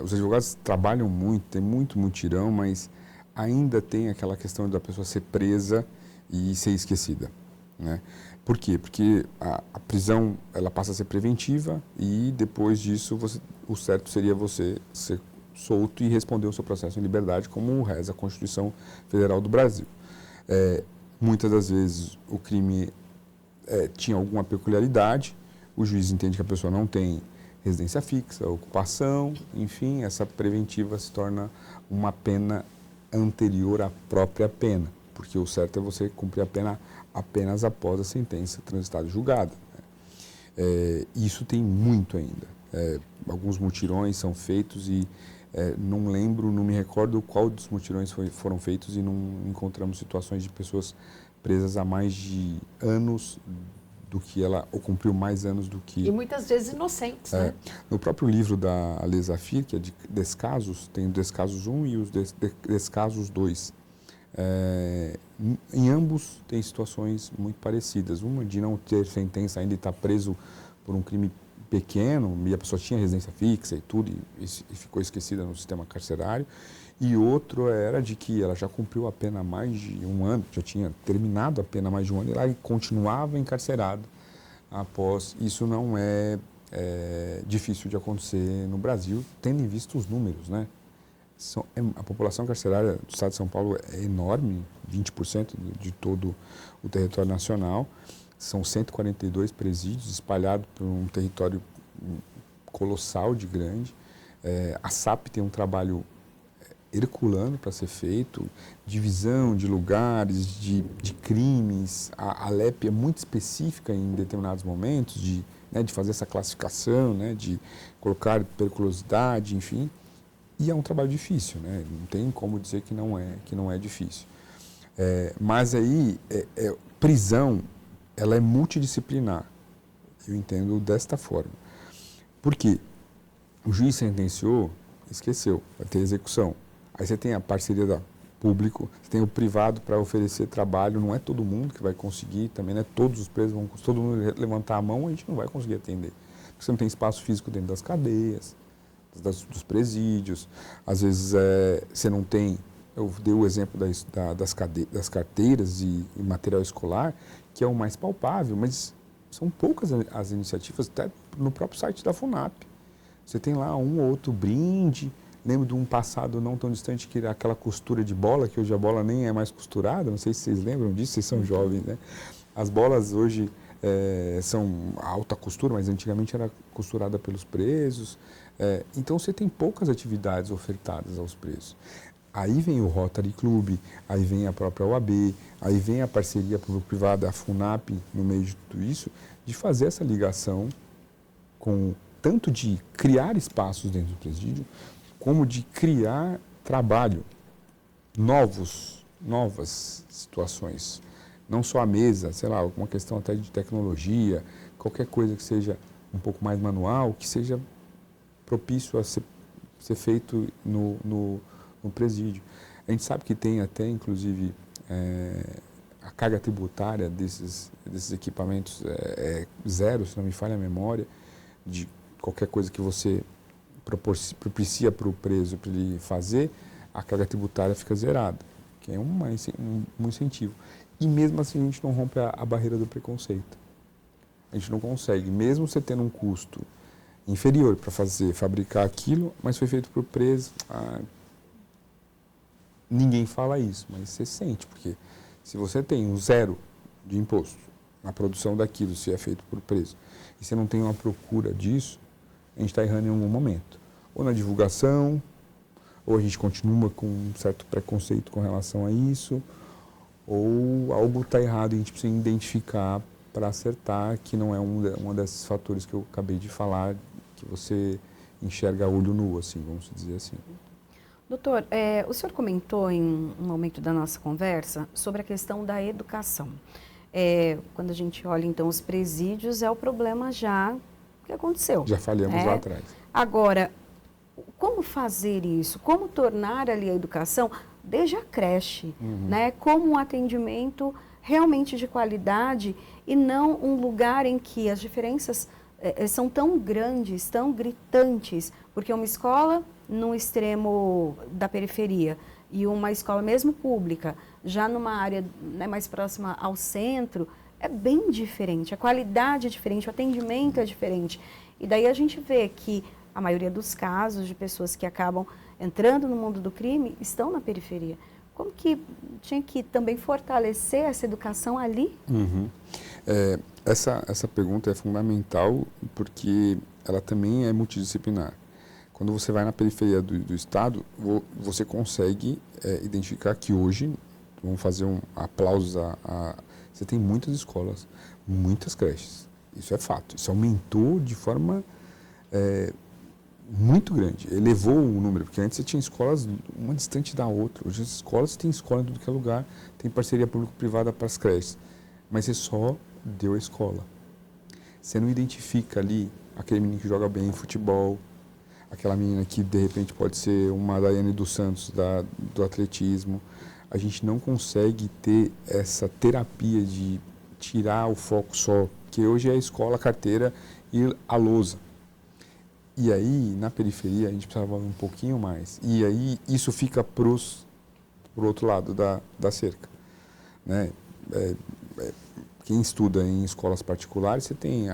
Os advogados trabalham muito, tem muito mutirão, mas ainda tem aquela questão da pessoa ser presa e ser esquecida, né? Por quê? Porque a prisão ela passa a ser preventiva e depois disso o certo seria você ser solto e responder o seu processo em liberdade, como reza a Constituição Federal do Brasil. Muitas das vezes o crime tinha alguma peculiaridade, o juiz entende que a pessoa não tem residência fixa, ocupação, enfim, essa preventiva se torna uma pena anterior à própria pena, porque o certo é você cumprir a pena apenas após a sentença transitada e julgada, né? Isso tem muito ainda. Alguns mutirões são feitos e não me recordo qual dos mutirões foram feitos e não encontramos situações de pessoas presas há mais de anos do que ela, ou cumpriu mais anos do que... E muitas vezes inocentes, né? No próprio livro da Alê Zafir, que é de Descasos, tem o Descasos 1 e os Descasos 2. Em ambos tem situações muito parecidas. Uma de não ter sentença ainda e estar preso por um crime pequeno, e a pessoa tinha residência fixa e tudo, e ficou esquecida no sistema carcerário. E outro era de que ela já cumpriu a pena há mais de um ano, já tinha terminado a pena há mais de um ano, e ela continuava encarcerada após. Isso não é, difícil de acontecer no Brasil, tendo em vista os números, né? A população carcerária do estado de São Paulo é enorme, 20% de todo o território nacional. São 142 presídios espalhados por um território colossal de grande. A SAP tem um trabalho herculano para ser feito, divisão de lugares, de crimes. A LEP é muito específica em determinados momentos de fazer essa classificação, né, de colocar periculosidade, enfim. E é um trabalho difícil, né? Não tem como dizer que não é difícil. Mas aí, prisão, ela é multidisciplinar. Eu entendo desta forma. Por quê? O juiz sentenciou, esqueceu, vai ter execução. Aí você tem a parceria do público, você tem o privado para oferecer trabalho, não é todo mundo que vai conseguir, também não é todos os presos, todo mundo levantar a mão, a gente não vai conseguir atender. Porque você não tem espaço físico dentro das cadeias, dos presídios, às vezes você não tem, eu dei o exemplo das carteiras e material escolar, que é o mais palpável, mas são poucas as iniciativas, até no próprio site da FUNAP. Você tem lá um ou outro brinde, lembro de um passado não tão distante que era aquela costura de bola, que hoje a bola nem é mais costurada, não sei se vocês lembram disso, vocês são jovens, né? As bolas hoje são alta costura, mas antigamente era costurada pelos presos. Então você tem poucas atividades ofertadas aos presos. Aí vem o Rotary Club, aí vem a própria OAB, aí vem a parceria público-privada, a FUNAP, no meio de tudo isso, de fazer essa ligação com tanto de criar espaços dentro do presídio, como de criar trabalho, novas situações. Não só a mesa, sei lá, uma questão até de tecnologia, qualquer coisa que seja um pouco mais manual, que seja propício a ser feito no presídio. A gente sabe que tem até, inclusive, a carga tributária desses equipamentos zero, se não me falha a memória, de qualquer coisa que você propicia para o preso para ele fazer, a carga tributária fica zerada, que é um incentivo. E mesmo assim a gente não rompe a barreira do preconceito. A gente não consegue, mesmo você tendo um custo inferior para fabricar aquilo, mas foi feito para o preso. Ninguém fala isso, mas você sente, porque se você tem um zero de imposto na produção daquilo, se é feito por preso, e você não tem uma procura disso, a gente está errando em algum momento. Ou na divulgação, ou a gente continua com um certo preconceito com relação a isso, ou algo está errado e a gente precisa identificar para acertar, que não é um desses fatores que eu acabei de falar, que você enxerga a olho nu, assim, vamos dizer assim. Doutor, o senhor comentou em um momento da nossa conversa sobre a questão da educação. Quando a gente olha, então, os presídios, é o problema já que aconteceu. Já falhamos lá atrás. Agora, como fazer isso? Como tornar ali a educação, desde a creche, né, como um atendimento realmente de qualidade e não um lugar em que as diferenças são tão grandes, tão gritantes, porque uma escola no extremo da periferia e uma escola mesmo pública, já numa área, né, mais próxima ao centro, é bem diferente, a qualidade é diferente, o atendimento é diferente. E daí a gente vê que a maioria dos casos de pessoas que acabam entrando no mundo do crime estão na periferia. Como que tinha que também fortalecer essa educação ali? Essa pergunta é fundamental porque ela também é multidisciplinar. Quando você vai na periferia do estado, você consegue identificar que hoje, vamos fazer um aplauso você tem muitas escolas, muitas creches. Isso é fato. Isso aumentou de forma muito grande. Elevou o número, porque antes você tinha escolas uma distante da outra. Hoje as escolas têm escola em tudo que é lugar, tem parceria público-privada para as creches. Mas você só deu a escola. Você não identifica ali aquele menino que joga bem futebol, aquela menina que de repente pode ser uma Daiane dos Santos do atletismo. A gente não consegue ter essa terapia de tirar o foco só, que hoje é a escola, a carteira e a lousa. E aí, na periferia, a gente precisava um pouquinho mais. E aí, isso fica pro outro lado da cerca, né? Quem estuda em escolas particulares, você tem,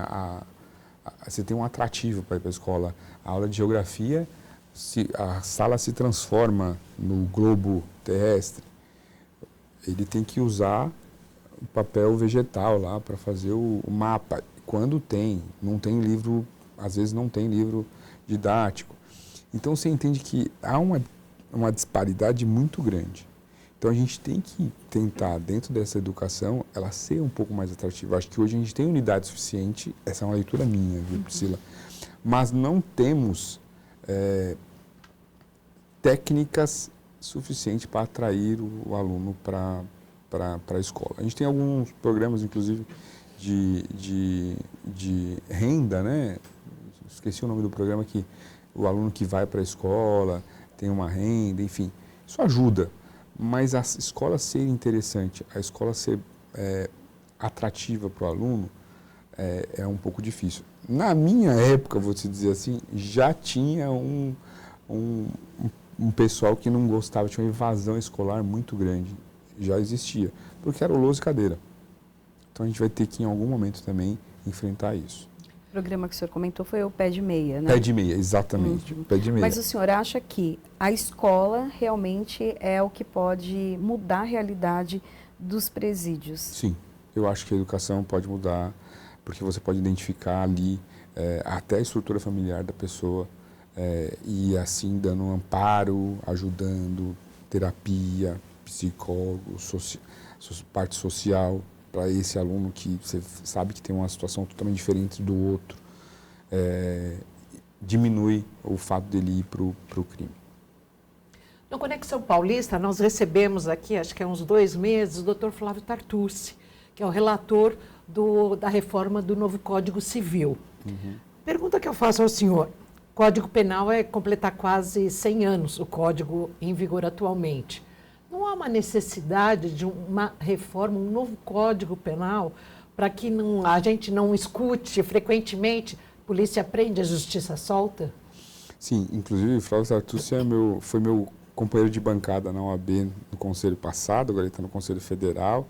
você tem um atrativo para ir para a escola. A aula de geografia, a sala se transforma no globo terrestre. Ele tem que usar o papel vegetal lá para fazer o mapa. Quando tem, não tem livro, às vezes não tem livro didático. Então você entende que há uma disparidade muito grande. Então a gente tem que tentar, dentro dessa educação, ela ser um pouco mais atrativa. Acho que hoje a gente tem unidade suficiente, essa é uma leitura minha, viu, Priscila? Mas não temos técnicas suficientes para atrair o aluno para a escola. A gente tem alguns programas, inclusive, de renda, né? Esqueci o nome do programa, que o aluno que vai para a escola tem uma renda, enfim. Isso ajuda, mas a escola ser interessante, a escola ser atrativa para o aluno, é um pouco difícil. Na minha época, vou te dizer assim, já tinha um pessoal que não gostava, tinha uma evasão escolar muito grande. Já existia, porque era o lousa e cadeira. Então a gente vai ter que, em algum momento, também enfrentar isso. O programa que o senhor comentou foi o Pé de Meia, né? Pé de meia, exatamente. Pé de meia. Mas o senhor acha que a escola realmente é o que pode mudar a realidade dos presídios? Sim, eu acho que a educação pode mudar, porque você pode identificar ali até a estrutura familiar da pessoa e assim dando um amparo, ajudando, terapia, psicólogo, parte social, para esse aluno que você sabe que tem uma situação totalmente diferente do outro, diminui o fato dele ir para o crime. No Conexão Paulista, nós recebemos aqui, acho que há uns 2 meses, o Dr. Flávio Tartucci, que é o relator da reforma do novo Código Civil. Pergunta que eu faço ao senhor. O Código Penal completar quase 100 anos, o código em vigor atualmente. Não há uma necessidade de uma reforma, um novo Código Penal, para que a gente não escute frequentemente polícia prende, a justiça solta? Sim, inclusive o Flávio Tartucci foi meu companheiro de bancada na OAB no Conselho passado, agora ele está no Conselho Federal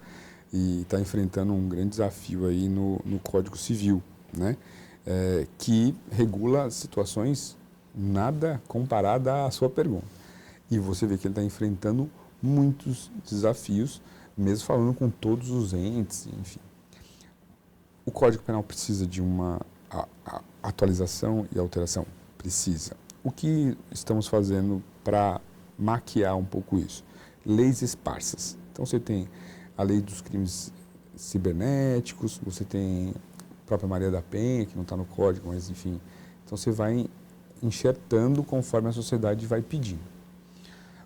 e está enfrentando um grande desafio aí no Código Civil, né? Que regula situações nada comparada à sua pergunta. E você vê que ele está enfrentando muitos desafios, mesmo falando com todos os entes, enfim. O Código Penal precisa de uma atualização e alteração? Precisa. O que estamos fazendo para maquiar um pouco isso? Leis esparsas. Então você tem a lei dos crimes cibernéticos, você tem a própria Maria da Penha, que não está no código, mas enfim. Então você vai enxertando conforme a sociedade vai pedindo.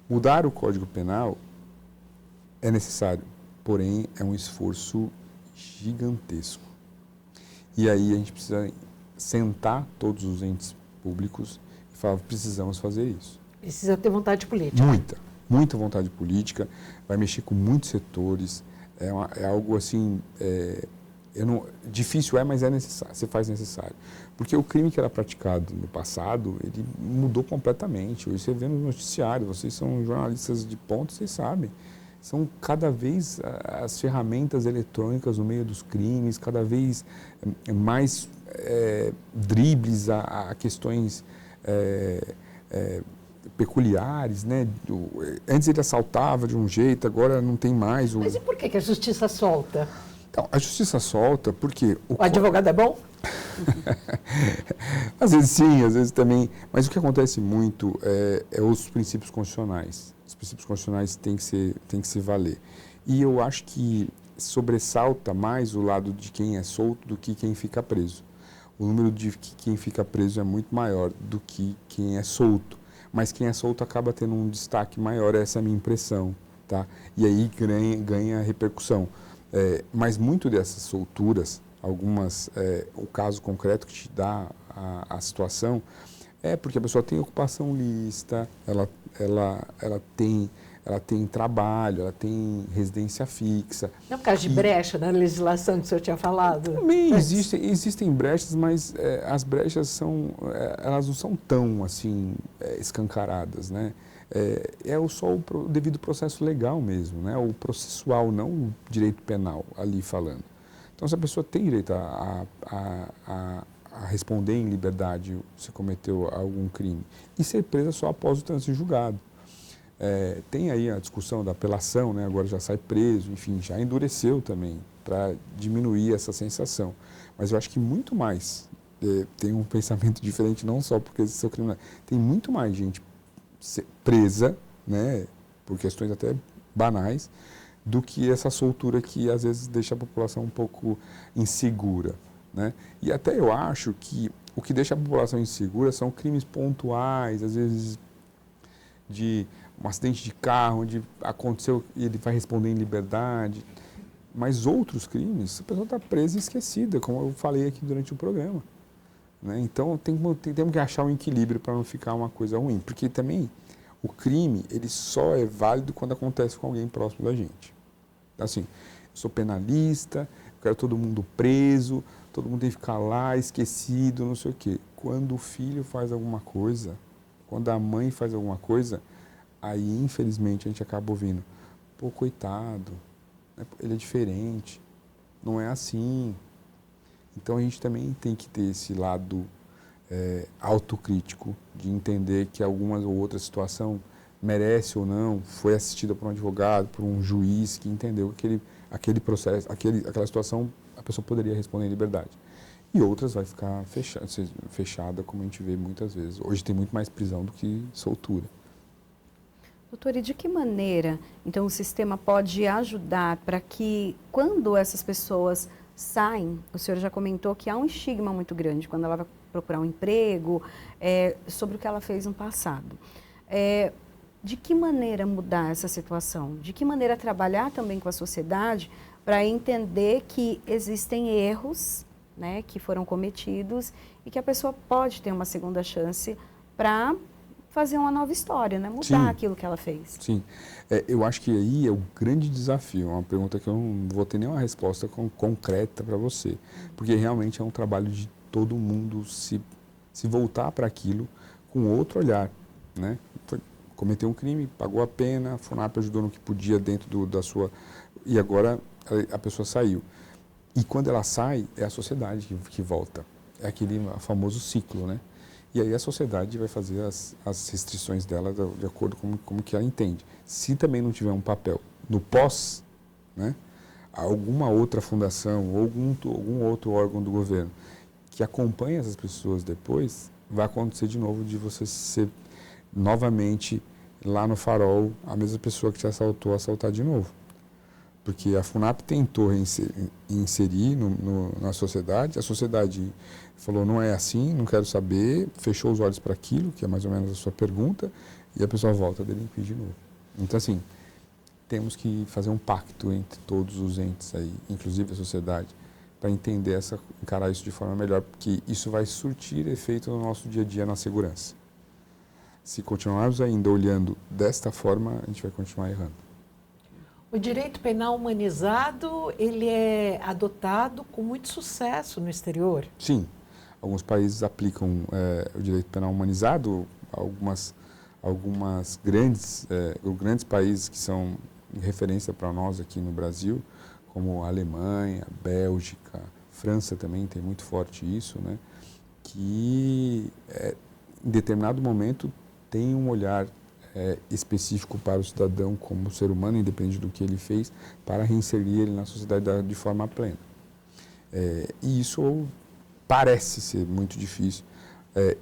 Mudar o Código Penal é necessário, porém é um esforço gigantesco. E aí a gente precisa sentar todos os entes públicos e falar, precisamos fazer isso. Precisa ter vontade política. Muita vontade política, vai mexer com muitos setores, é algo assim, difícil mas é necessário, se faz necessário. Porque o crime que era praticado no passado, ele mudou completamente. Hoje você vê no noticiário, vocês são jornalistas de ponta, vocês sabem. São cada vez as ferramentas eletrônicas no meio dos crimes, cada vez mais dribles a questões peculiares, né? Antes ele assaltava de um jeito, agora não tem mais. Mas e por que a justiça solta? Então, a justiça solta porque... O advogado é bom? Às vezes sim, às vezes também. Mas o que acontece muito é os princípios constitucionais. Os princípios constitucionais têm que se valer. E eu acho que sobressalta mais o lado de quem é solto do que quem fica preso. O número de quem fica preso é muito maior do que quem é solto. Mas quem é solto acaba tendo um destaque maior, essa é a minha impressão. Tá? E aí ganha repercussão. Mas muito dessas solturas, algumas, o caso concreto que te dá a situação, é porque a pessoa tem ocupação lícita, ela tem ela tem trabalho, ela tem residência fixa. Não é por causa de brecha na legislação que o senhor tinha falado? Também existem brechas, mas as brechas elas não são tão assim escancaradas, né? Só o devido processo legal mesmo, né? O processual, não o direito penal ali falando. Então, se a pessoa tem direito a responder em liberdade se cometeu algum crime e ser presa só após o trânsito julgado. Tem aí a discussão da apelação, né? Agora já sai preso, enfim, já endureceu também para diminuir essa sensação. Mas eu acho que muito mais, tem um pensamento diferente, não só porque seu criminal, tem muito mais gente presa, né, por questões até banais, do que essa soltura que às vezes deixa a população um pouco insegura, né? E até eu acho que o que deixa a população insegura são crimes pontuais, às vezes de um acidente de carro, onde aconteceu e ele vai responder em liberdade, mas outros crimes, a pessoa está presa e esquecida, como eu falei aqui durante o programa, né? Então temos que achar um equilíbrio para não ficar uma coisa ruim, porque também o crime ele só é válido quando acontece com alguém próximo da gente. Assim, eu sou penalista, eu quero todo mundo preso, todo mundo tem que ficar lá esquecido, não sei o quê. Quando o filho faz alguma coisa, quando a mãe faz alguma coisa, aí infelizmente a gente acaba ouvindo, pô, coitado, ele é diferente, não é assim. Então a gente também tem que ter esse lado autocrítico, de entender que alguma ou outra situação merece ou não, foi assistida por um advogado, por um juiz que entendeu que aquele processo, aquela situação, a pessoa poderia responder em liberdade. E outras vai ficar fechada, como a gente vê muitas vezes. Hoje tem muito mais prisão do que soltura. Doutor, e de que maneira, então, o sistema pode ajudar para que, quando essas pessoas saem, o senhor já comentou que há um estigma muito grande quando ela vai procurar um emprego, sobre o que ela fez no passado. De que maneira mudar essa situação? De que maneira trabalhar também com a sociedade para entender que existem erros, né, que foram cometidos e que a pessoa pode ter uma segunda chance para fazer uma nova história, né? Mudar Sim, aquilo que ela fez. Sim, eu acho que aí é o grande desafio, uma pergunta que eu não vou ter nenhuma resposta concreta para você, porque realmente é um trabalho de todo mundo se voltar para aquilo com outro olhar, né? Cometeu um crime, pagou a pena, a FUNAP ajudou no que podia dentro da sua... E agora a pessoa saiu. E quando ela sai, é a sociedade que volta. É aquele famoso ciclo, né? E aí a sociedade vai fazer as restrições dela de acordo com como que ela entende. Se também não tiver um papel no pós, né, alguma outra fundação ou algum outro órgão do governo que acompanhe essas pessoas depois, vai acontecer de novo de você ser novamente lá no farol a mesma pessoa que te assaltar de novo. Porque a FUNAP tentou inserir na sociedade, a sociedade falou, não é assim, não quero saber, fechou os olhos para aquilo, que é mais ou menos a sua pergunta, e a pessoa volta a delinquir de novo. Então, assim, temos que fazer um pacto entre todos os entes aí, inclusive a sociedade, para encarar isso de forma melhor, porque isso vai surtir efeito no nosso dia a dia na segurança. Se continuarmos ainda olhando desta forma, a gente vai continuar errando. O direito penal humanizado, ele é adotado com muito sucesso no exterior? Sim, alguns países aplicam o direito penal humanizado, algumas grandes países que são referência para nós aqui no Brasil, como a Alemanha, a Bélgica, França também tem muito forte isso, né? Que em determinado momento tem um olhar específico para o cidadão como ser humano, independente do que ele fez, para reinserir ele na sociedade de forma plena. E isso parece ser muito difícil,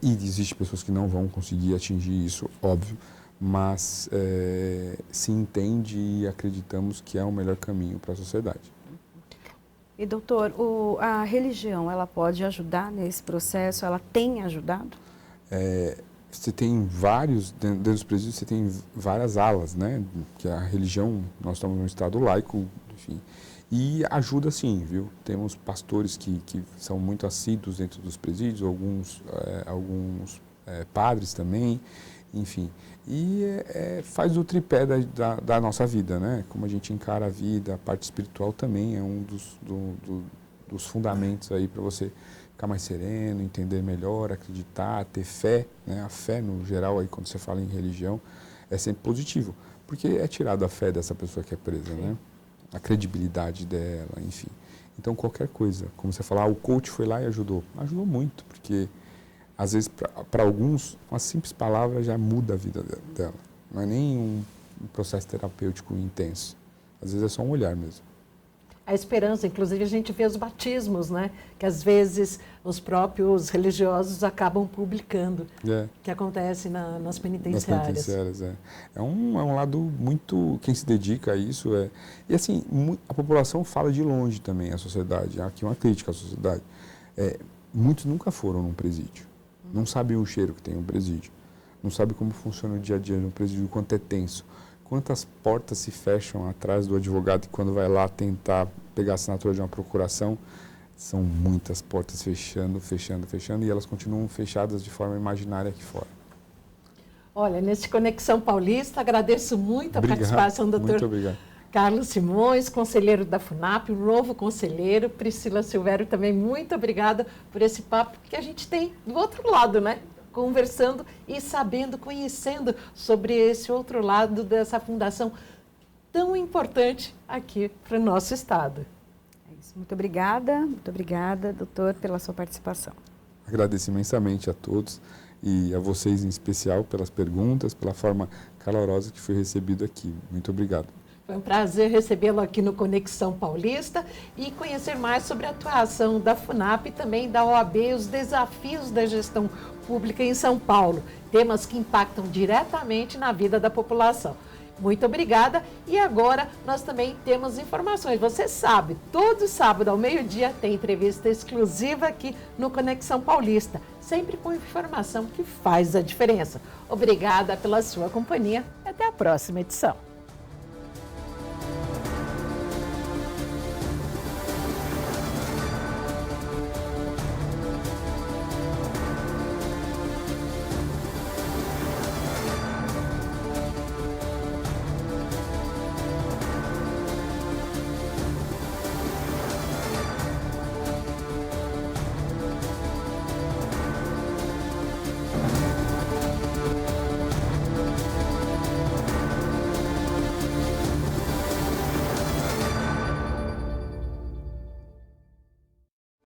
e existem pessoas que não vão conseguir atingir isso, óbvio, mas se entende e acreditamos que é o melhor caminho para a sociedade. E, doutor, a religião, ela pode ajudar nesse processo? Ela tem ajudado? Você tem dentro dos presídios você tem várias alas, né? Que a religião, nós estamos num estado laico, enfim, e ajuda sim, viu? Temos pastores que são muito assíduos dentro dos presídios, alguns padres também, enfim. E faz o tripé da nossa vida, né? Como a gente encara a vida, a parte espiritual também é um dos fundamentos aí para você ficar mais sereno, entender melhor, acreditar, ter fé, né? A fé, no geral, aí quando você fala em religião, é sempre positivo, porque é tirado a fé dessa pessoa que é presa, né? A credibilidade dela, enfim. Então, qualquer coisa, como você falar, o coach foi lá e ajudou. Ajudou muito, porque às vezes, para alguns, uma simples palavra já muda a vida dela. Não é nem um processo terapêutico intenso. Às vezes é só um olhar mesmo. A esperança, inclusive a gente vê os batismos, né? Que às vezes os próprios religiosos acabam publicando, que acontece nas penitenciárias. É um lado muito, quem se dedica a isso e assim, a população fala de longe também, a sociedade, aqui uma crítica à sociedade. Muitos nunca foram num presídio, não sabem o cheiro que tem um presídio, não sabem como funciona o dia a dia no presídio, o quanto é tenso. Quantas portas se fecham atrás do advogado quando vai lá tentar pegar a assinatura de uma procuração? São muitas portas fechando, e elas continuam fechadas de forma imaginária aqui fora. Olha, nesse Conexão Paulista, agradeço muito a participação do doutor Carlos Simões, conselheiro da FUNAP, um novo conselheiro. Priscila Silvério também, muito obrigada por esse papo que a gente tem do outro lado, né? Conversando e sabendo, conhecendo sobre esse outro lado dessa fundação tão importante aqui para o nosso estado. É isso. Muito obrigada, doutor, pela sua participação. Agradeço imensamente a todos e a vocês em especial pelas perguntas, pela forma calorosa que foi recebido aqui. Muito obrigado. Foi um prazer recebê-lo aqui no Conexão Paulista e conhecer mais sobre a atuação da FUNAP e também da OAB, os desafios da gestão pública em São Paulo, temas que impactam diretamente na vida da população. Muito obrigada e agora nós também temos informações. Você sabe, todo sábado ao meio-dia tem entrevista exclusiva aqui no Conexão Paulista, sempre com informação que faz a diferença. Obrigada pela sua companhia e até a próxima edição.